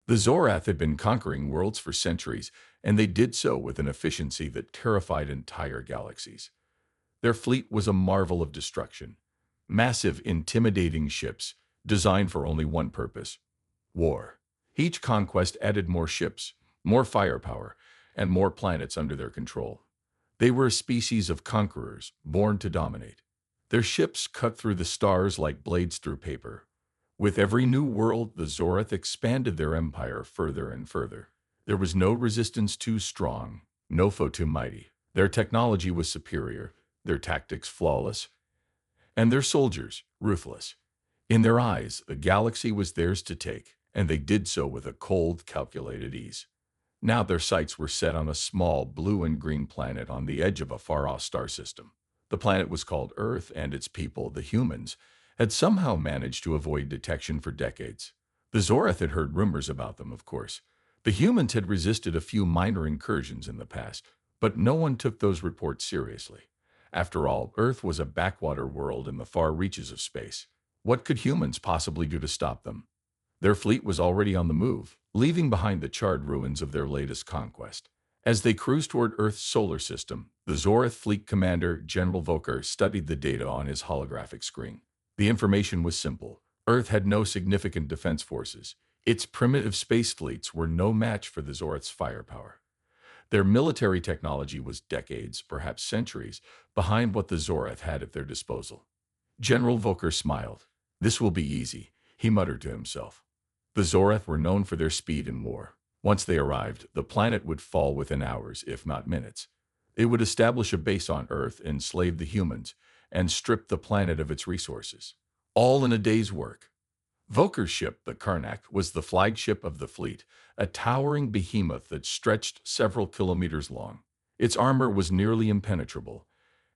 The Zorath had been conquering worlds for centuries, and they did so with an efficiency that terrified entire galaxies. Their fleet was a marvel of destruction. Massive, intimidating ships, designed for only one purpose: war. Each conquest added more ships, more firepower, and more planets under their control. They were a species of conquerors, born to dominate. Their ships cut through the stars like blades through paper. With every new world, the Zorath expanded their empire further and further. There was no resistance too strong, no foe too mighty. Their technology was superior, their tactics flawless, and their soldiers ruthless. In their eyes, the galaxy was theirs to take, and they did so with a cold, calculated ease. Now their sights were set on a small blue and green planet on the edge of a far-off star system. The planet was called Earth, and its people, the humans, had somehow managed to avoid detection for decades. The Zorath had heard rumors about them, of course. The humans had resisted a few minor incursions in the past, but no one took those reports seriously. After all, Earth was a backwater world in the far reaches of space. What could humans possibly do to stop them? Their fleet was already on the move, leaving behind the charred ruins of their latest conquest. As they cruised toward Earth's solar system, the Zorath fleet commander, General Vokar, studied the data on his holographic screen. The information was simple. Earth had no significant defense forces. Its primitive space fleets were no match for the Zorath's firepower. Their military technology was decades, perhaps centuries, behind what the Zorath had at their disposal. General Vokar smiled. "This will be easy," he muttered to himself. The Zorath were known for their speed in war. Once they arrived, the planet would fall within hours, if not minutes. They would establish a base on Earth, enslave the humans, and strip the planet of its resources. All in a day's work. Vokar's ship, the Karnak, was the flagship of the fleet, a towering behemoth that stretched several kilometers long. Its armor was nearly impenetrable,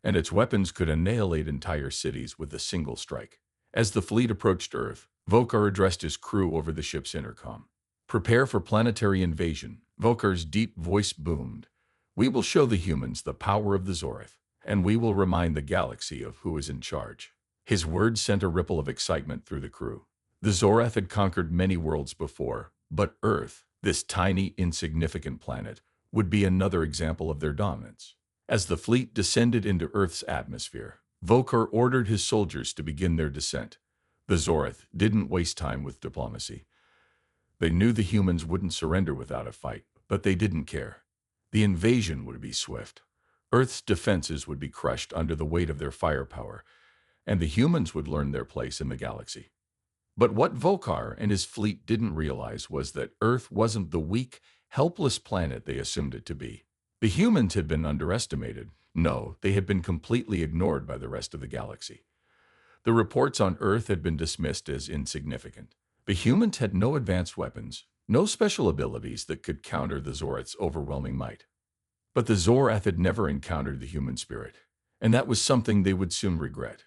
and its weapons could annihilate entire cities with a single strike. As the fleet approached Earth, Vokar addressed his crew over the ship's intercom. "Prepare for planetary invasion," Vokar's deep voice boomed. "We will show the humans the power of the Zorath, and we will remind the galaxy of who is in charge." His words sent a ripple of excitement through the crew. The Zorath had conquered many worlds before, but Earth, this tiny, insignificant planet, would be another example of their dominance. As the fleet descended into Earth's atmosphere, Vokar ordered his soldiers to begin their descent. The Zorath didn't waste time with diplomacy. They knew the humans wouldn't surrender without a fight, but they didn't care. The invasion would be swift. Earth's defenses would be crushed under the weight of their firepower, and the humans would learn their place in the galaxy. But what Vokar and his fleet didn't realize was that Earth wasn't the weak, helpless planet they assumed it to be. The humans had been underestimated. No, they had been completely ignored by the rest of the galaxy. The reports on Earth had been dismissed as insignificant. The humans had no advanced weapons, no special abilities that could counter the Zorath's overwhelming might. But the Zorath had never encountered the human spirit, and that was something they would soon regret.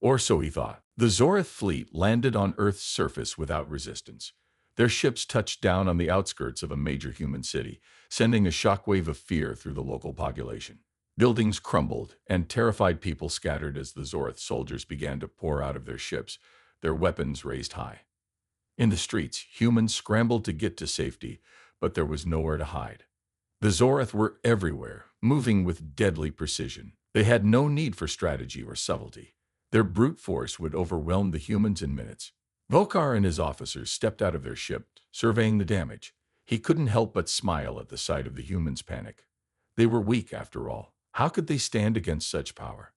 Or so he thought. The Zorath fleet landed on Earth's surface without resistance. Their ships touched down on the outskirts of a major human city, sending a shockwave of fear through the local population. Buildings crumbled, and terrified people scattered as the Zorath soldiers began to pour out of their ships, their weapons raised high. In the streets, humans scrambled to get to safety, but there was nowhere to hide. The Zorath were everywhere, moving with deadly precision. They had no need for strategy or subtlety. Their brute force would overwhelm the humans in minutes. Vokar and his officers stepped out of their ship, surveying the damage. He couldn't help but smile at the sight of the humans' panic. They were weak, after all. How could they stand against such power?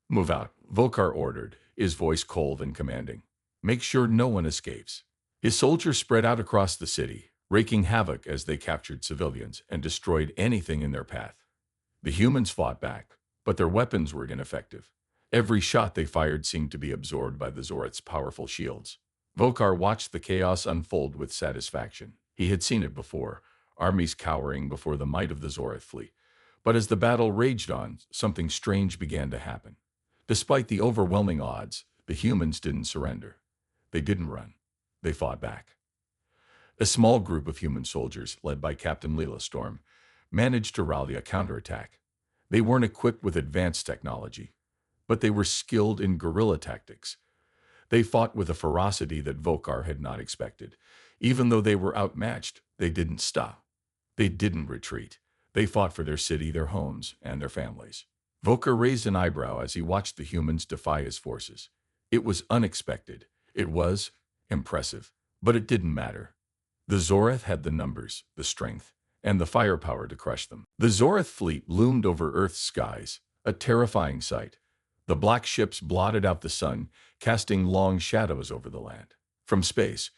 "Move out," Vokar ordered, his voice cold and commanding. "Make sure no one escapes." His soldiers spread out across the city, wreaking havoc as they captured civilians and destroyed anything in their path. The humans fought back, but their weapons were ineffective. Every shot they fired seemed to be absorbed by the Zorath's powerful shields. Vokar watched the chaos unfold with satisfaction. He had seen it before, armies cowering before the might of the Zorath fleet. But as the battle raged on, something strange began to happen. Despite the overwhelming odds, the humans didn't surrender. They didn't run. They fought back. A small group of human soldiers, led by Captain Leela Storm, managed to rally a counterattack. They weren't equipped with advanced technology, but they were skilled in guerrilla tactics. They fought with a ferocity that Vokar had not expected. Even though they were outmatched, they didn't stop. They didn't retreat. They fought for their city, their homes, and their families. Volker raised an eyebrow as he watched the humans defy his forces. It was unexpected. It was impressive. But it didn't matter. The Zorath had the numbers, the strength, and the firepower to crush them. The Zorath fleet loomed over Earth's skies, a terrifying sight. The black ships blotted out the sun, casting long shadows over the land. From space,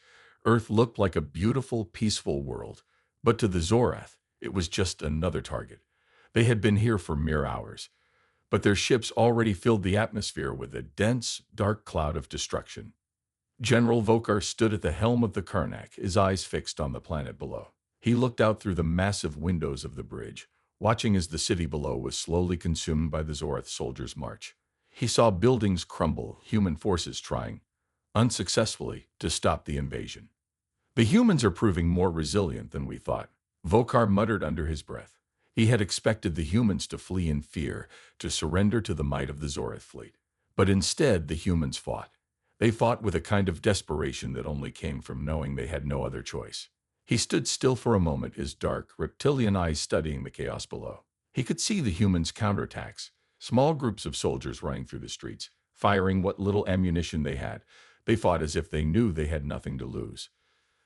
Earth looked like a beautiful, peaceful world, but to the Zorath, it was just another target. They had been here for mere hours, but their ships already filled the atmosphere with a dense, dark cloud of destruction. General Vokar stood at the helm of the Karnak, his eyes fixed on the planet below. He looked out through the massive windows of the bridge, watching as the city below was slowly consumed by the Zorath soldiers' march. He saw buildings crumble, human forces trying, unsuccessfully, to stop the invasion. The humans are proving more resilient than we thought, Vokar muttered under his breath. He had expected the humans to flee in fear, to surrender to the might of the Zorath fleet. But instead, the humans fought. They fought with a kind of desperation that only came from knowing they had no other choice. He stood still for a moment, his dark, reptilian eyes studying the chaos below. He could see the humans' counterattacks, small groups of soldiers running through the streets, firing what little ammunition they had. They fought as if they knew they had nothing to lose,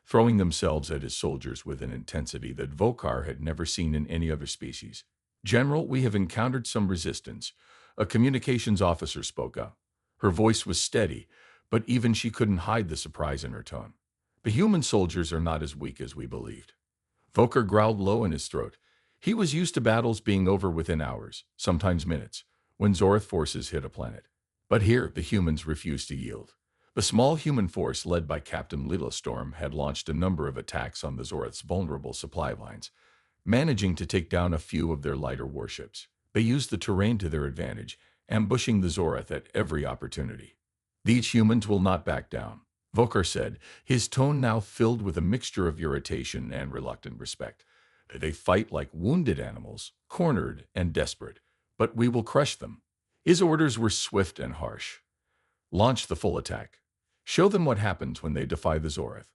throwing themselves at his soldiers with an intensity that Vokar had never seen in any other species. "General, we have encountered some resistance," a communications officer spoke up. Her voice was steady, but even she couldn't hide the surprise in her tone. "The human soldiers are not as weak as we believed." Vokar growled low in his throat. He was used to battles being over within hours, sometimes minutes, when Zorath forces hit a planet. But here, the humans refused to yield. The small human force led by Captain Lila Storm had launched a number of attacks on the Zorath's vulnerable supply lines, managing to take down a few of their lighter warships. They used the terrain to their advantage, ambushing the Zorath at every opportunity. "These humans will not back down," Vokar said, his tone now filled with a mixture of irritation and reluctant respect. "They fight like wounded animals, cornered and desperate, but we will crush them." His orders were swift and harsh. "Launch the full attack. Show them what happens when they defy the Zorath."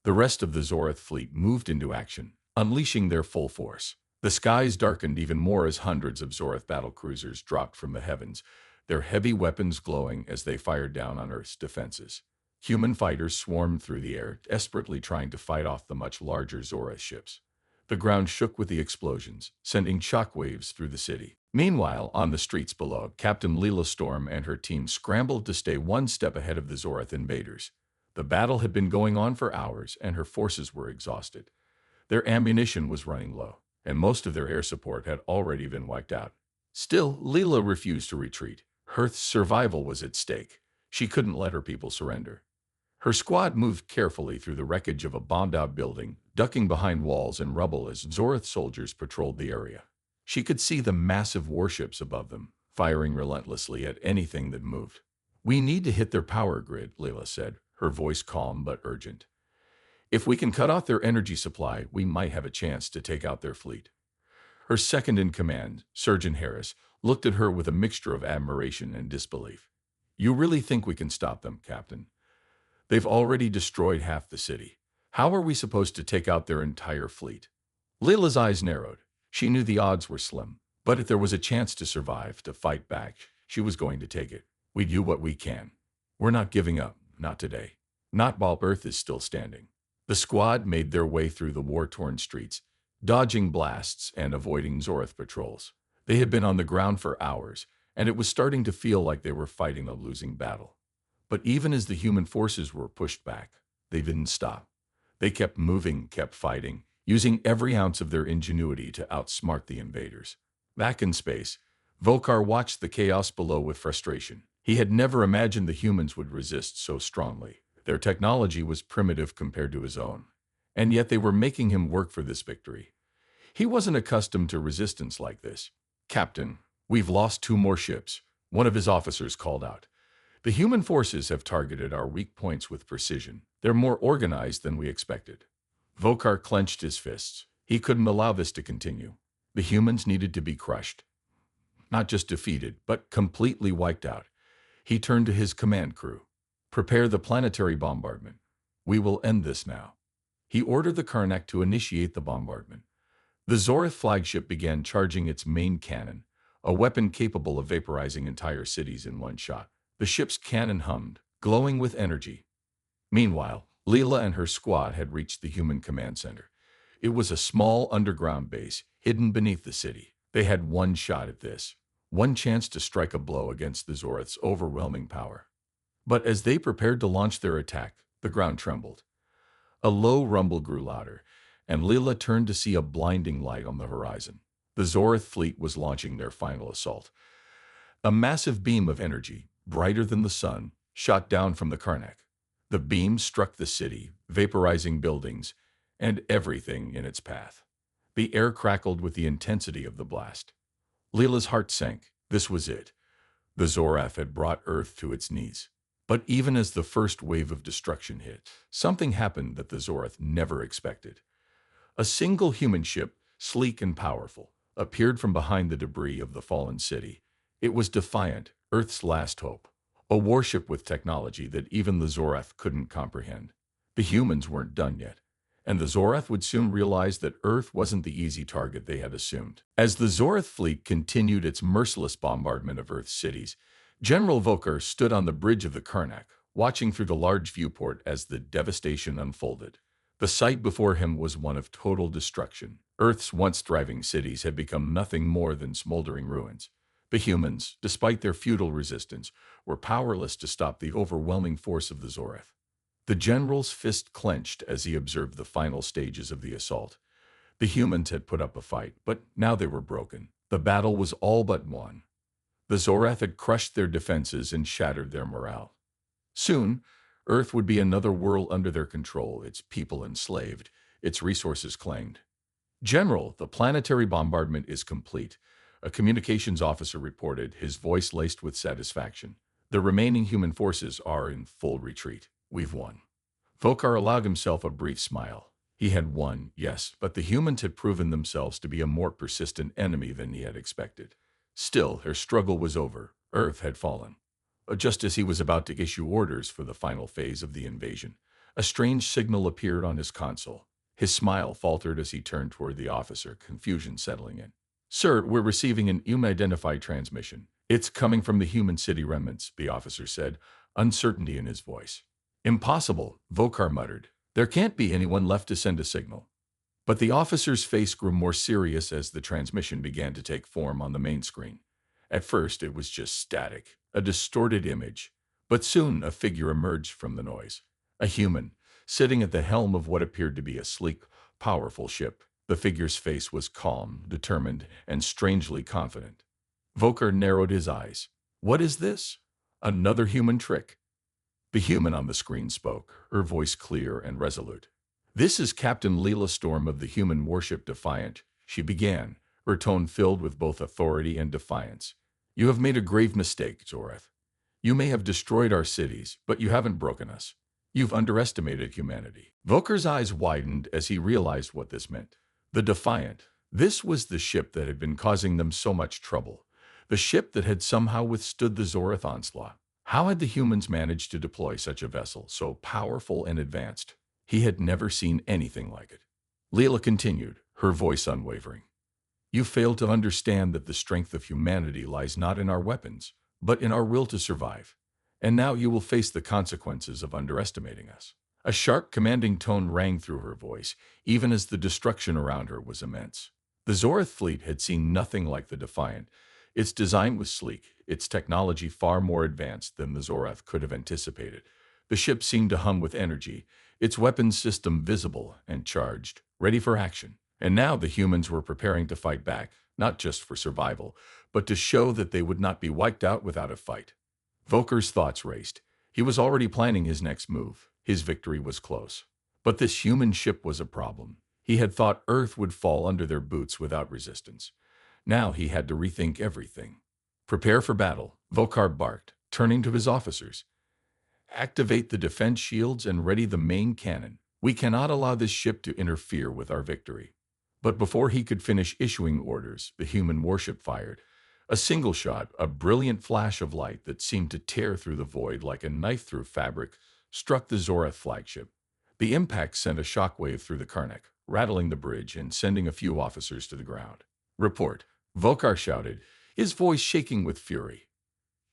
The rest of the Zorath fleet moved into action, unleashing their full force. The skies darkened even more as hundreds of Zorath battlecruisers dropped from the heavens, their heavy weapons glowing as they fired down on Earth's defenses. Human fighters swarmed through the air, desperately trying to fight off the much larger Zorath ships. The ground shook with the explosions, sending shockwaves through the city. Meanwhile, on the streets below, Captain Lila Storm and her team scrambled to stay one step ahead of the Zorath invaders. The battle had been going on for hours, and her forces were exhausted. Their ammunition was running low, and most of their air support had already been wiped out. Still, Lila refused to retreat. Earth's survival was at stake. She couldn't let her people surrender. Her squad moved carefully through the wreckage of a bombed-out building, ducking behind walls and rubble as Zorath soldiers patrolled the area. She could see the massive warships above them, firing relentlessly at anything that moved. "We need to hit their power grid," Lila said, her voice calm but urgent. "If we can cut off their energy supply, we might have a chance to take out their fleet." Her second-in-command, Surgeon Harris, looked at her with a mixture of admiration and disbelief. "You really think we can stop them, Captain? They've already destroyed half the city. How are we supposed to take out their entire fleet?" Lila's eyes narrowed. She knew the odds were slim, but if there was a chance to survive, to fight back, she was going to take it. "We do what we can. We're not giving up, not today. Not while Earth is still standing." The squad made their way through the war-torn streets, dodging blasts and avoiding Zorath patrols. They had been on the ground for hours, and it was starting to feel like they were fighting a losing battle. But even as the human forces were pushed back, they didn't stop. They kept moving, kept fighting, using every ounce of their ingenuity to outsmart the invaders. Back in space, Vokar watched the chaos below with frustration. He had never imagined the humans would resist so strongly. Their technology was primitive compared to his own, and yet they were making him work for this victory. He wasn't accustomed to resistance like this. "Captain, we've lost 2 more ships," one of his officers called out. "The human forces have targeted our weak points with precision. They're more organized than we expected." Vokar clenched his fists. He couldn't allow this to continue. The humans needed to be crushed. Not just defeated, but completely wiped out. He turned to his command crew. "Prepare the planetary bombardment. We will end this now." He ordered the Karnak to initiate the bombardment. The Zorith flagship began charging its main cannon, a weapon capable of vaporizing entire cities in one shot. The ship's cannon hummed, glowing with energy. Meanwhile, Leela and her squad had reached the human command center. It was a small underground base, hidden beneath the city. They had one shot at this, one chance to strike a blow against the Zorith's overwhelming power. But as they prepared to launch their attack, the ground trembled. A low rumble grew louder, and Leela turned to see a blinding light on the horizon. The Zorith fleet was launching their final assault. A massive beam of energy, brighter than the sun, shot down from the Karnak. The beam struck the city, vaporizing buildings and everything in its path. The air crackled with the intensity of the blast. Leela's heart sank. This was it. The Zorith had brought Earth to its knees. But even as the first wave of destruction hit, something happened that the Zorith never expected. A single human ship, sleek and powerful, appeared from behind the debris of the fallen city. It was Defiant, Earth's last hope. A warship with technology that even the Zorith couldn't comprehend. The humans weren't done yet, and the Zorith would soon realize that Earth wasn't the easy target they had assumed. As the Zorith fleet continued its merciless bombardment of Earth's cities, General Vokar stood on the bridge of the Karnak, watching through the large viewport as the devastation unfolded. The sight before him was one of total destruction. Earth's once thriving cities had become nothing more than smoldering ruins. The humans, despite their futile resistance, were powerless to stop the overwhelming force of the Zorith. The general's fist clenched as he observed the final stages of the assault. The humans had put up a fight, but now they were broken. The battle was all but won. The Zorith had crushed their defenses and shattered their morale. Soon, Earth would be another world under their control, its people enslaved, its resources claimed. General, the planetary bombardment is complete, a communications officer reported, his voice laced with satisfaction. The remaining human forces are in full retreat. We've won. Vokar allowed himself a brief smile. He had won, yes, but the humans had proven themselves to be a more persistent enemy than he had expected. Still, their struggle was over. Earth had fallen. Just as he was about to issue orders for the final phase of the invasion, a strange signal appeared on his console. His smile faltered as he turned toward the officer, confusion settling in. "Sir, we're receiving an unidentified transmission. It's coming from the human city remnants," the officer said, uncertainty in his voice. "Impossible," Vokar muttered. "There can't be anyone left to send a signal." But the officer's face grew more serious as the transmission began to take form on the main screen. At first, it was just static, a distorted image. But soon, a figure emerged from the noise. A human, sitting at the helm of what appeared to be a sleek, powerful ship. The figure's face was calm, determined, and strangely confident. Vokar narrowed his eyes. "What is this? Another human trick?" The human on the screen spoke, her voice clear and resolute. "This is Captain Leela Storm of the human warship Defiant," she began, her tone filled with both authority and defiance. "You have made a grave mistake, Zorith. You may have destroyed our cities, but you haven't broken us. You've underestimated humanity." Vokar's eyes widened as he realized what this meant. The Defiant. This was the ship that had been causing them so much trouble. The ship that had somehow withstood the Zorith onslaught. How had the humans managed to deploy such a vessel, so powerful and advanced? He had never seen anything like it. Leela continued, her voice unwavering. "You fail to understand that the strength of humanity lies not in our weapons, but in our will to survive. And now you will face the consequences of underestimating us." A sharp, commanding tone rang through her voice, even as the destruction around her was immense. The Zorith fleet had seen nothing like the Defiant. Its design was sleek, its technology far more advanced than the Zorith could have anticipated. The ship seemed to hum with energy, its weapons system visible and charged, ready for action. And now the humans were preparing to fight back, not just for survival, but to show that they would not be wiped out without a fight. Vokar's thoughts raced. He was already planning his next move. His victory was close. But this human ship was a problem. He had thought Earth would fall under their boots without resistance. Now he had to rethink everything. "Prepare for battle," Vokar barked, turning to his officers. "Activate the defense shields and ready the main cannon. We cannot allow this ship to interfere with our victory." But before he could finish issuing orders, the human warship fired. A single shot, a brilliant flash of light that seemed to tear through the void like a knife through fabric, struck the Zorith flagship. The impact sent a shockwave through the Karnak, rattling the bridge and sending a few officers to the ground. "Report," Vokar shouted, his voice shaking with fury.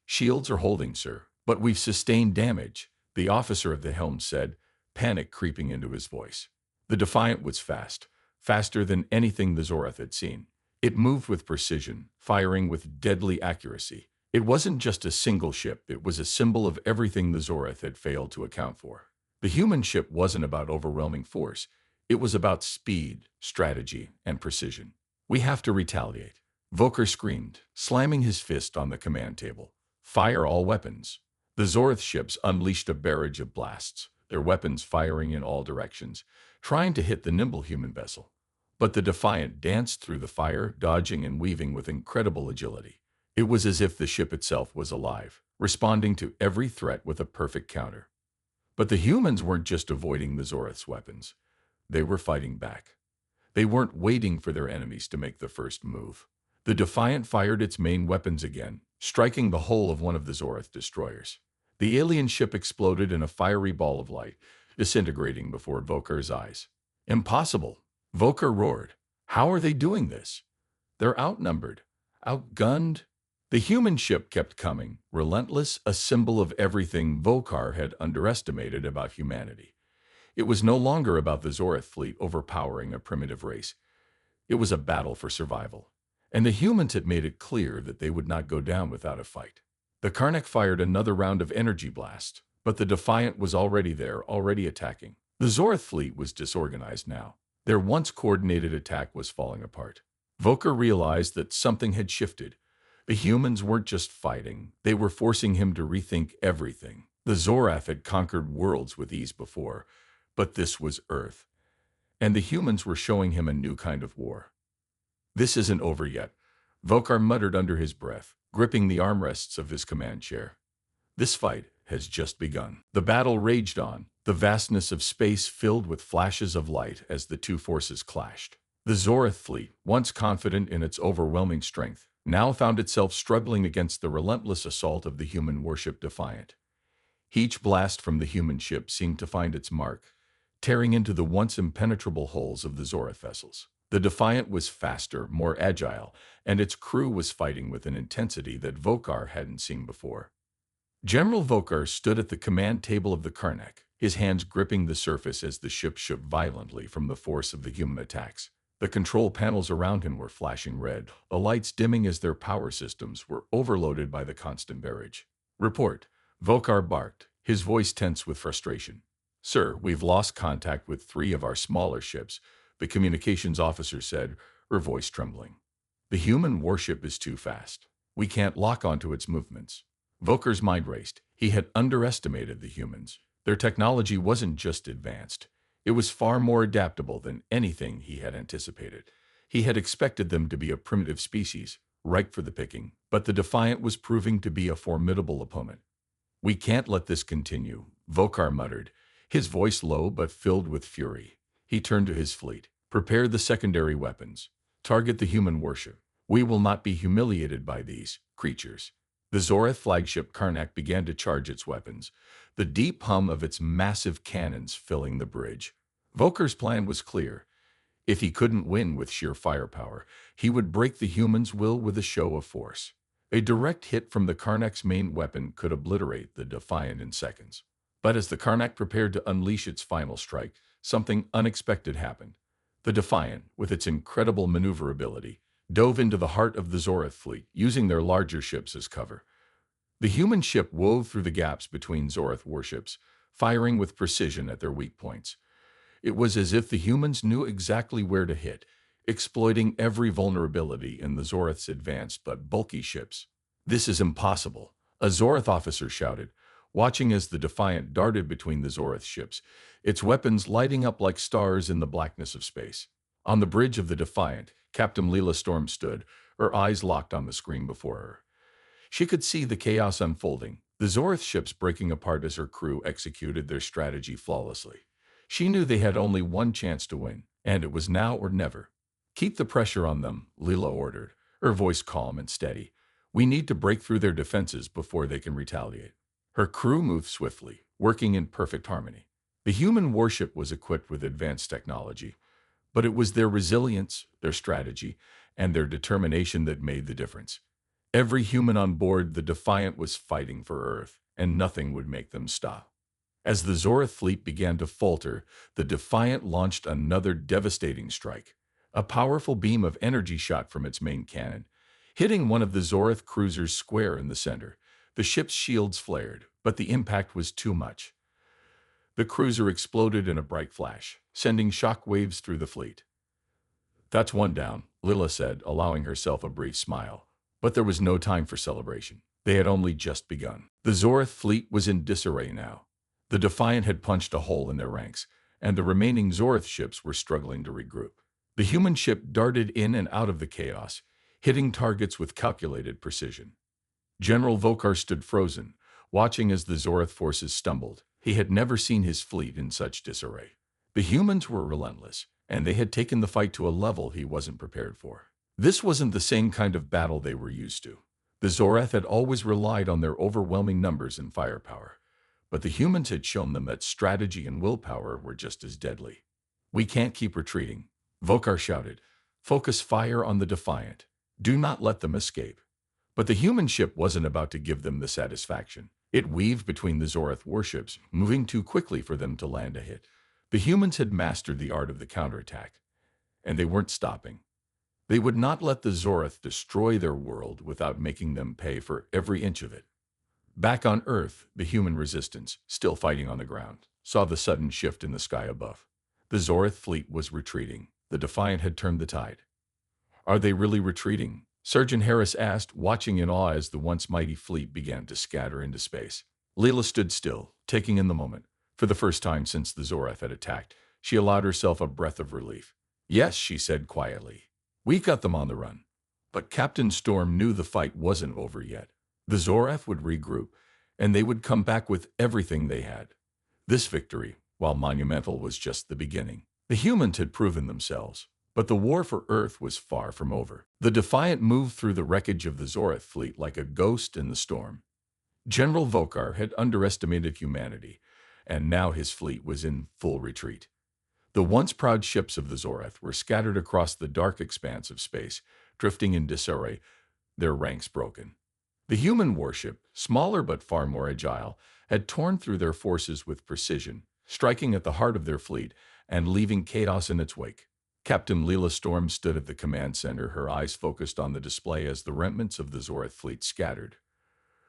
"Shields are holding, sir, but we've sustained damage," the officer at the helm said, panic creeping into his voice. The Defiant was fast, faster than anything the Zorath had seen. It moved with precision, firing with deadly accuracy. It wasn't just a single ship, it was a symbol of everything the Zorath had failed to account for. The human ship wasn't about overwhelming force, it was about speed, strategy, and precision. "We have to retaliate," Vokar screamed, slamming his fist on the command table. "Fire all weapons." The Zorath ships unleashed a barrage of blasts, their weapons firing in all directions, trying to hit the nimble human vessel. But the Defiant danced through the fire, dodging and weaving with incredible agility. It was as if the ship itself was alive, responding to every threat with a perfect counter. But the humans weren't just avoiding the Zorath's weapons. They were fighting back. They weren't waiting for their enemies to make the first move. The Defiant fired its main weapons again, striking the hull of one of the Zorath destroyers. The alien ship exploded in a fiery ball of light, disintegrating before Vokar's eyes. "Impossible!" Vokar roared. "How are they doing this? They're outnumbered, outgunned." The human ship kept coming, relentless, a symbol of everything Vokar had underestimated about humanity. It was no longer about the Zorath fleet overpowering a primitive race. It was a battle for survival. And the humans had made it clear that they would not go down without a fight. The Karnak fired another round of energy blast, but the Defiant was already there, already attacking. The Zorath fleet was disorganized now. Their once coordinated attack was falling apart. Vokar realized that something had shifted. The humans weren't just fighting, they were forcing him to rethink everything. The Zorath had conquered worlds with ease before, but this was Earth. And the humans were showing him a new kind of war. "This isn't over yet," Vokar muttered under his breath, gripping the armrests of his command chair. "This fight has just begun." The battle raged on, the vastness of space filled with flashes of light as the two forces clashed. The Zorath fleet, once confident in its overwhelming strength, now found itself struggling against the relentless assault of the human warship Defiant. Each blast from the human ship seemed to find its mark, tearing into the once impenetrable hulls of the Zorath vessels. The Defiant was faster, more agile, and its crew was fighting with an intensity that Vokar hadn't seen before. General Vokar stood at the command table of the Karnak, his hands gripping the surface as the ship shook violently from the force of the human attacks. The control panels around him were flashing red, the lights dimming as their power systems were overloaded by the constant barrage. "Report," Vokar barked, his voice tense with frustration. "Sir, we've lost contact with 3 of our smaller ships," the communications officer said, her voice trembling. "The human warship is too fast. We can't lock onto its movements." Vokar's mind raced. He had underestimated the humans. Their technology wasn't just advanced. It was far more adaptable than anything he had anticipated. He had expected them to be a primitive species, ripe for the picking, but the Defiant was proving to be a formidable opponent. "We can't let this continue," Vokar muttered, his voice low but filled with fury. He turned to his fleet. "Prepare the secondary weapons. Target the human warship. We will not be humiliated by these creatures." The Zorath flagship Karnak began to charge its weapons, the deep hum of its massive cannons filling the bridge. Vokar's plan was clear. If he couldn't win with sheer firepower, he would break the humans' will with a show of force. A direct hit from the Karnak's main weapon could obliterate the Defiant in seconds. But as the Karnak prepared to unleash its final strike, something unexpected happened. The Defiant, with its incredible maneuverability, dove into the heart of the Zorath fleet, using their larger ships as cover. The human ship wove through the gaps between Zorath warships, firing with precision at their weak points. It was as if the humans knew exactly where to hit, exploiting every vulnerability in the Zorath's advanced but bulky ships. "This is impossible," a Zorath officer shouted, watching as the Defiant darted between the Zorath ships, its weapons lighting up like stars in the blackness of space. On the bridge of the Defiant, Captain Leela Storm stood, her eyes locked on the screen before her. She could see the chaos unfolding, the Zorath ships breaking apart as her crew executed their strategy flawlessly. She knew they had only one chance to win, and it was now or never. "Keep the pressure on them," Leela ordered, her voice calm and steady. "We need to break through their defenses before they can retaliate." Her crew moved swiftly, working in perfect harmony. The human warship was equipped with advanced technology, but it was their resilience, their strategy, and their determination that made the difference. Every human on board the Defiant was fighting for Earth, and nothing would make them stop. As the Zorith fleet began to falter, the Defiant launched another devastating strike. A powerful beam of energy shot from its main cannon, hitting one of the Zorith cruisers square in the center. The ship's shields flared, but the impact was too much. The cruiser exploded in a bright flash, sending shock waves through the fleet. "That's one down," Lila said, allowing herself a brief smile. But there was no time for celebration. They had only just begun. The Zorith fleet was in disarray now. The Defiant had punched a hole in their ranks, and the remaining Zorith ships were struggling to regroup. The human ship darted in and out of the chaos, hitting targets with calculated precision. General Vokar stood frozen, watching as the Zorith forces stumbled. He had never seen his fleet in such disarray. The humans were relentless, and they had taken the fight to a level he wasn't prepared for. This wasn't the same kind of battle they were used to. The Zorith had always relied on their overwhelming numbers and firepower, but the humans had shown them that strategy and willpower were just as deadly. "We can't keep retreating," Vokar shouted. "Focus fire on the Defiant. Do not let them escape." But the human ship wasn't about to give them the satisfaction. It weaved between the Zorith warships, moving too quickly for them to land a hit. The humans had mastered the art of the counterattack, and they weren't stopping. They would not let the Zorith destroy their world without making them pay for every inch of it. Back on Earth, the human resistance, still fighting on the ground, saw the sudden shift in the sky above. The Zorith fleet was retreating. The Defiant had turned the tide. "Are they really retreating?" Surgeon Harris asked, watching in awe as the once mighty fleet began to scatter into space. Leela stood still, taking in the moment. For the first time since the Zorith had attacked, she allowed herself a breath of relief. "Yes," she said quietly. "We got them on the run." But Captain Storm knew the fight wasn't over yet. The Zorith would regroup, and they would come back with everything they had. This victory, while monumental, was just the beginning. The humans had proven themselves, but the war for Earth was far from over. The Defiant moved through the wreckage of the Zorith fleet like a ghost in the storm. General Vokar had underestimated humanity, and now his fleet was in full retreat. The once proud ships of the Zorith were scattered across the dark expanse of space, drifting in disarray, their ranks broken. The human warship, smaller but far more agile, had torn through their forces with precision, striking at the heart of their fleet and leaving chaos in its wake. Captain Leela Storm stood at the command center, her eyes focused on the display as the remnants of the Zorith fleet scattered.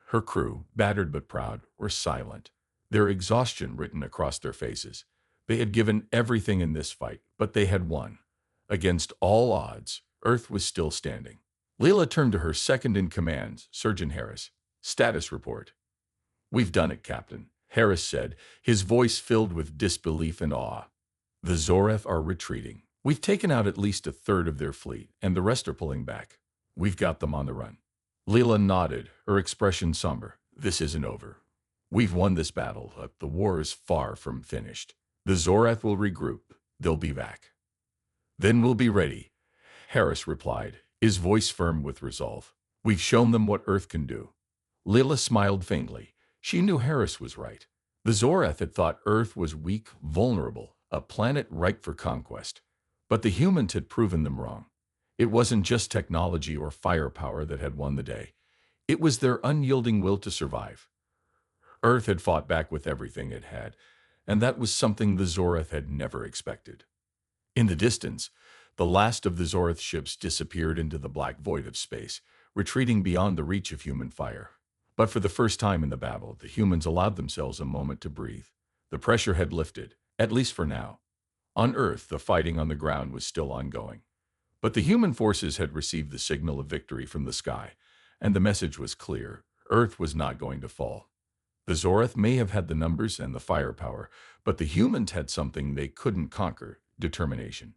Her crew, battered but proud, were silent, their exhaustion written across their faces. They had given everything in this fight, but they had won. Against all odds, Earth was still standing. Leela turned to her second-in-command, Surgeon Harris. "Status report." "We've done it, Captain," Harris said, his voice filled with disbelief and awe. "The Zorith are retreating. We've taken out at least a third of their fleet, and the rest are pulling back. We've got them on the run." Leela nodded, her expression somber. "This isn't over. We've won this battle, but the war is far from finished. The Zorith will regroup. They'll be back. Then we'll be ready," Harris replied, his voice firm with resolve. "We've shown them what Earth can do." Leela smiled faintly. She knew Harris was right. The Zorith had thought Earth was weak, vulnerable, a planet ripe for conquest. But the humans had proven them wrong. It wasn't just technology or firepower that had won the day. It was their unyielding will to survive. Earth had fought back with everything it had, and that was something the Zorith had never expected. In the distance, the last of the Zorith ships disappeared into the black void of space, retreating beyond the reach of human fire. But for the first time in the battle, the humans allowed themselves a moment to breathe. The pressure had lifted, at least for now. On Earth, the fighting on the ground was still ongoing. But the human forces had received the signal of victory from the sky, and the message was clear. Earth was not going to fall. The Zorith may have had the numbers and the firepower, but the humans had something they couldn't conquer: determination.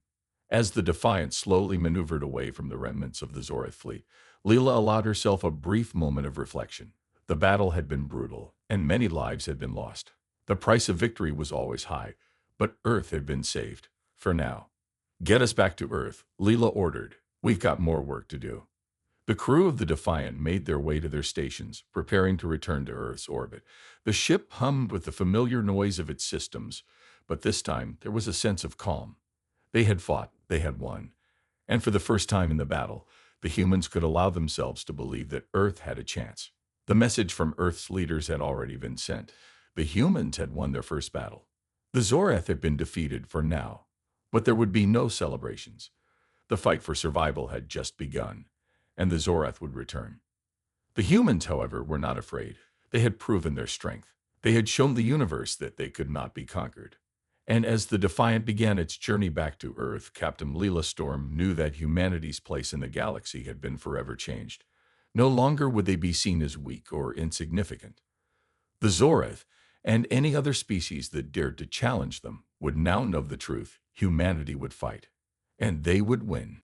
As the Defiant slowly maneuvered away from the remnants of the Zorith fleet, Leela allowed herself a brief moment of reflection. The battle had been brutal, and many lives had been lost. The price of victory was always high, but Earth had been saved, for now. "Get us back to Earth," Leela ordered. "We've got more work to do." The crew of the Defiant made their way to their stations, preparing to return to Earth's orbit. The ship hummed with the familiar noise of its systems, But this time, there was a sense of calm. They had fought, they had won. And for the first time in the battle, the humans could allow themselves to believe that Earth had a chance. The message from Earth's leaders had already been sent. The humans had won their first battle. The Zorath had been defeated for now, but there would be no celebrations. The fight for survival had just begun, and the Zorath would return. The humans, however, were not afraid. They had proven their strength. They had shown the universe that they could not be conquered. And as the Defiant began its journey back to Earth, Captain Leela Storm knew that humanity's place in the galaxy had been forever changed. No longer would they be seen as weak or insignificant. The Zorath, and any other species that dared to challenge them, would now know the truth. Humanity would fight, and they would win.